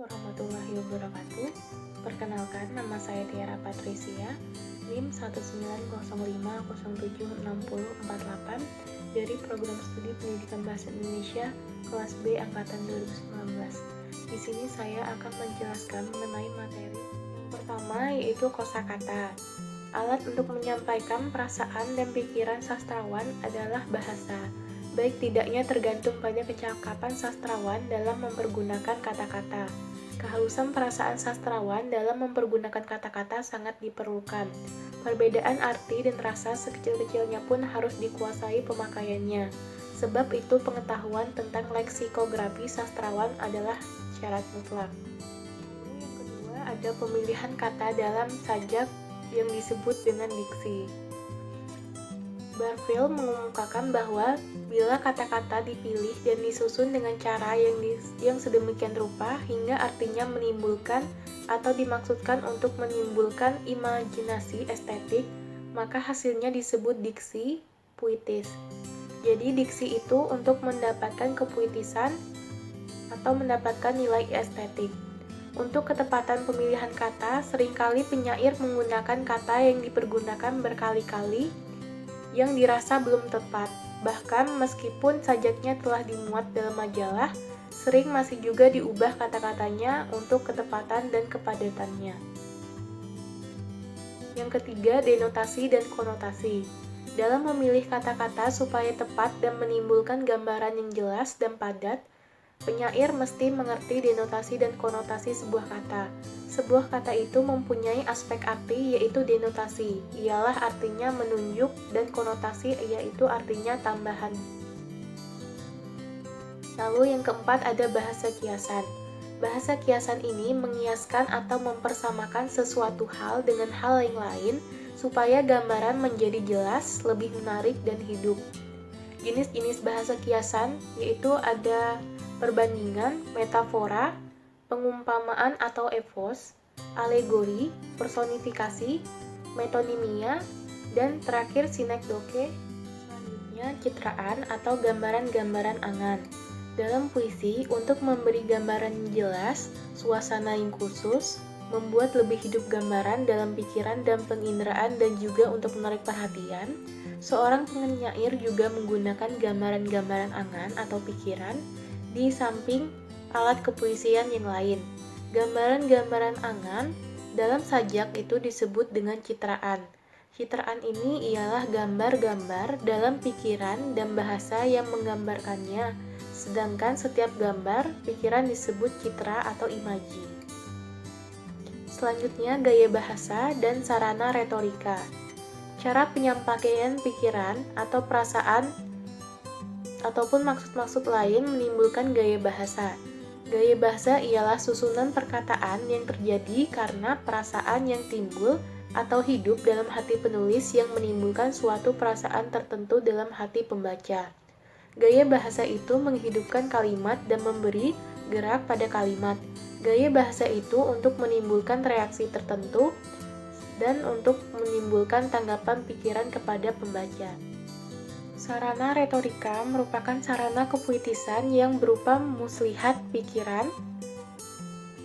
warahmatullahi wabarakatuh. Perkenalkan, nama saya Tiara Patricia, NIM 19050706048 dari Program Studi Pendidikan Bahasa Indonesia kelas B angkatan 2019. Di sini saya akan menjelaskan mengenai materi yang pertama, yaitu kosakata. Alat untuk menyampaikan perasaan dan pikiran sastrawan adalah bahasa. Baik tidaknya tergantung pada kecakapan sastrawan dalam mempergunakan kata-kata. Kehalusan perasaan sastrawan dalam mempergunakan kata-kata sangat diperlukan. Perbedaan arti dan rasa sekecil-kecilnya pun harus dikuasai pemakaiannya. Sebab itu pengetahuan tentang leksikografi sastrawan adalah syarat mutlak. Yang kedua, ada pemilihan kata dalam sajak yang disebut dengan diksi. Barfield mengumumkakan bahwa bila kata-kata dipilih dan disusun dengan cara yang sedemikian rupa hingga artinya menimbulkan atau dimaksudkan untuk menimbulkan imajinasi estetik, maka hasilnya disebut diksi puitis. Jadi diksi itu untuk mendapatkan kepuitisan atau mendapatkan nilai estetik. Untuk ketepatan pemilihan kata, seringkali penyair menggunakan kata yang dipergunakan berkali-kali yang dirasa belum tepat. Bahkan meskipun sajaknya telah dimuat dalam majalah, sering masih juga diubah kata-katanya untuk ketepatan dan kepadatannya. Yang ketiga, denotasi dan konotasi. Dalam memilih kata-kata supaya tepat dan menimbulkan gambaran yang jelas dan padat, penyair mesti mengerti denotasi dan konotasi sebuah kata. Sebuah kata itu mempunyai aspek arti, yaitu denotasi, ialah artinya menunjuk, dan konotasi yaitu artinya tambahan. Lalu yang keempat ada bahasa kiasan. Bahasa kiasan ini mengiaskan atau mempersamakan sesuatu hal dengan hal yang lain supaya gambaran menjadi jelas, lebih menarik, dan hidup. Jenis-jenis bahasa kiasan yaitu ada perbandingan, metafora, pengumpamaan atau epos, alegori, personifikasi, metonimia, dan terakhir sinekdoke. Selanjutnya citraan atau gambaran-gambaran angan. Dalam puisi, untuk memberi gambaran yang jelas, suasana yang khusus, membuat lebih hidup gambaran dalam pikiran dan penginderaan dan juga untuk menarik perhatian, seorang penyair juga menggunakan gambaran-gambaran angan atau pikiran di samping alat kepuisian yang lain. Gambaran-gambaran angan dalam sajak itu disebut dengan citraan. Citraan ini ialah gambar-gambar dalam pikiran dan bahasa yang menggambarkannya, sedangkan setiap gambar pikiran disebut citra atau imaji. Selanjutnya, gaya bahasa dan sarana retorika. Cara penyampaian pikiran atau perasaan ataupun maksud-maksud lain menimbulkan gaya bahasa. Gaya bahasa ialah susunan perkataan yang terjadi karena perasaan yang timbul atau hidup dalam hati penulis yang menimbulkan suatu perasaan tertentu dalam hati pembaca. Gaya bahasa itu menghidupkan kalimat dan memberi gerak pada kalimat. Gaya bahasa itu untuk menimbulkan reaksi tertentu dan untuk menimbulkan tanggapan pikiran kepada pembaca. Sarana retorika merupakan sarana kepuitisan yang berupa muslihat pikiran.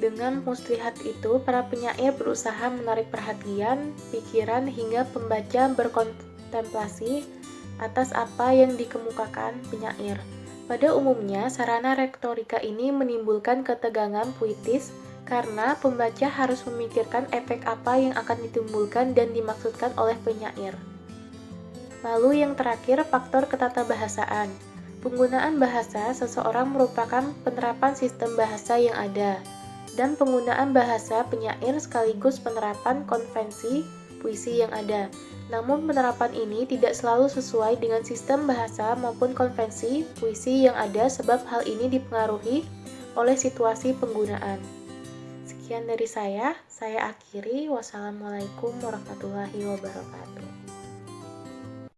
Dengan muslihat itu, para penyair berusaha menarik perhatian, pikiran, hingga pembaca berkontemplasi atas apa yang dikemukakan penyair. Pada umumnya, sarana retorika ini menimbulkan ketegangan puitis karena pembaca harus memikirkan efek apa yang akan ditimbulkan dan dimaksudkan oleh penyair. Lalu yang terakhir, faktor ketatabahasaan. Penggunaan bahasa seseorang merupakan penerapan sistem bahasa yang ada, dan penggunaan bahasa penyair sekaligus penerapan konvensi puisi yang ada. Namun penerapan ini tidak selalu sesuai dengan sistem bahasa maupun konvensi puisi yang ada sebab hal ini dipengaruhi oleh situasi penggunaan. Sekian dari saya akhiri. Wassalamualaikum warahmatullahi wabarakatuh.